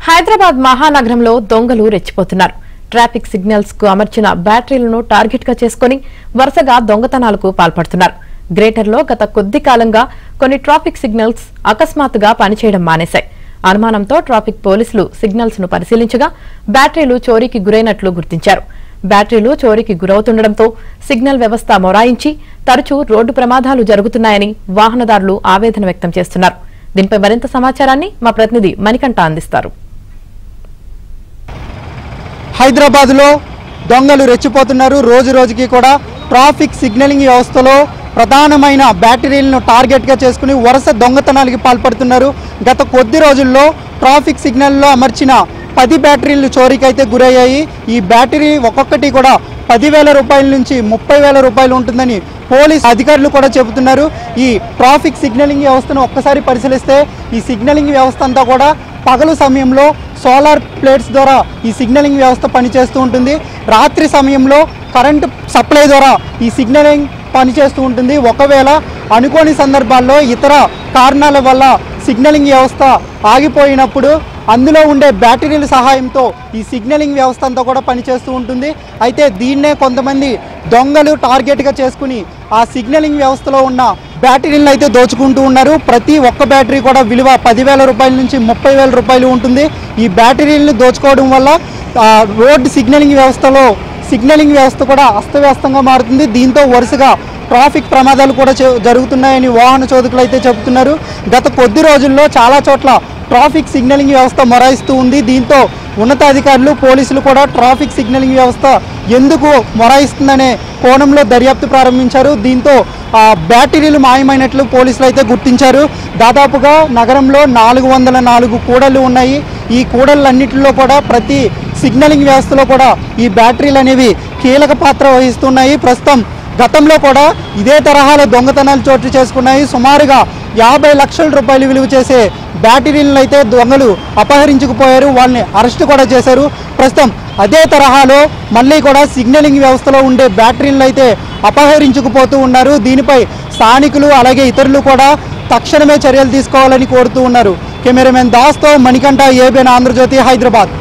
హైదరాబాద్ మహానగరంలో దొంగలు రెచ్చిపోతున్నారు. Traffic signals కు అమర్చిన బ్యాటరీలను టార్గెట్ గా చేసుకుని వరుసగా దొంగతనాలకు పాల్పడుతున్నారు. గ్రేటర్లో గత కొద్ది కాలంగా కొన్ని ట్రాఫిక్ సిగ్నల్స్ అకస్మాత్తుగా పనిచేయడం మానేశాయి. అనుమానంతో ట్రాఫిక్ పోలీసులు సిగ్నల్స్ ను పరిశీలించగా బ్యాటరీలు చోరీకి గురైనట్లు గుర్తించారు. బ్యాటరీలు చోరీకి గురవుతుండటంతో సిగ్నల్ వ్యవస్థ మొరాయించి తరచూ రోడ్డు ప్రమాదాలు జరుగుతున్నాయని వాహనదారులు ఆవేదన వ్యక్తం చేస్తున్నారు. దీనిపై మరింత సమాచారాన్ని మా ప్రతినిధి మణికంఠ అందిస్తారు. హైదరాబాద్ లో దొంగలు రెచ్చిపోతున్నారు. రోజు రోజుకి కూడా ట్రాఫిక్ సిగ్నలింగ్ వ్యవస్థలో ప్రధానమైన బ్యాటరీలను టార్గెట్ గా చేసుకుని వరుస దొంగతనాలకు పాల్పడుతున్నారు. గత కొద్ది రోజుల్లో ట్రాఫిక్ సిగ్నల్లో అమర్చిన 10 బ్యాటరీలు చోరీకైతే గురయ్యాయి. ఈ బ్యాటరీ ఒక్కొక్కటి కూడా 10,000 రూపాయల నుంచి 30,000 రూపాయలు ఉంటుందని పోలీస్ అధికారులు కూడా చెబుతున్నారు. ఈ ట్రాఫిక్ సిగ్నలింగ్ వ్యవస్థను ఒక్కసారి పరిశీలిస్తే ఈ సిగ్నలింగ్ వ్యవస్థ అంతా కూడా పగలు సమయంలో సోలార్ ప్లేట్స్ ద్వారా ఈ సిగ్నలింగ్ వ్యవస్థ పనిచేస్తూ ఉంటుంది. రాత్రి సమయంలో కరెంటు సప్లై ద్వారా ఈ సిగ్నలింగ్ పనిచేస్తూ ఉంటుంది. ఒకవేళ అనుకోని సందర్భాల్లో ఇతర కారణాల వల్ల సిగ్నలింగ్ వ్యవస్థ ఆగిపోయినప్పుడు అందులో ఉండే బ్యాటరీల సహాయంతో ఈ సిగ్నలింగ్ వ్యవస్థ అంతా కూడా పనిచేస్తూ ఉంటుంది. అయితే దీన్నే కొంతమంది దొంగలు టార్గెట్గా చేసుకుని ఆ సిగ్నలింగ్ వ్యవస్థలో ఉన్న బ్యాటరీలను అయితే దోచుకుంటూ ఉన్నారు. ప్రతి ఒక్క బ్యాటరీ కూడా విలువ 10,000 రూపాయల నుంచి 30,000 రూపాయలు ఉంటుంది. ఈ బ్యాటరీలను దోచుకోవడం వల్ల రోడ్డు సిగ్నలింగ్ వ్యవస్థ కూడా అస్తవ్యస్తంగా మారుతుంది. దీంతో వరుసగా ట్రాఫిక్ ప్రమాదాలు కూడా జరుగుతున్నాయని వాహన చోదకులు అయితే చెబుతున్నారు. గత కొద్ది రోజుల్లో చాలా చోట్ల ట్రాఫిక్ సిగ్నలింగ్ వ్యవస్థ మొరాయిస్తూ ఉంది. దీంతో ఉన్నతాధికారులు పోలీసులు కూడా ట్రాఫిక్ సిగ్నలింగ్ వ్యవస్థ ఎందుకు మొరాయిస్తుందనే కోణంలో దర్యాప్తు ప్రారంభించారు. దీంతో బ్యాటరీలు మాయమైనట్లు పోలీసులు అయితే గుర్తించారు. దాదాపుగా నగరంలో 404 కూడళ్లు ఉన్నాయి. ఈ కూడళ్ళన్నింటిలో కూడా ప్రతి సిగ్నలింగ్ వ్యవస్థలో కూడా ఈ బ్యాటరీలు అనేవి కీలక పాత్ర వహిస్తున్నాయి. ప్రస్తుతం గతంలో కూడా ఇదే తరహాలో దొంగతనాలు చోటు చేసుకున్నాయి. సుమారుగా 50 లక్షల రూపాయలు విలువ చేసే బ్యాటరీలను అయితే దొంగలు అపహరించుకుపోయారు. వాళ్ళని అరెస్ట్ కూడా చేశారు. ప్రస్తుతం అదే తరహాలో మళ్ళీ కూడా సిగ్నలింగ్ వ్యవస్థలో ఉండే బ్యాటరీలను అయితే అపహరించుకుపోతూ ఉన్నారు. దీనిపై స్థానికులు అలాగే ఇతరులు కూడా తక్షణమే చర్యలు తీసుకోవాలని కోరుతూ ఉన్నారు. కెమెరామెన్ దాస్తో మణికంఠ, ఏబిఎన్ ఆంధ్రజ్యోతి, హైదరాబాద్.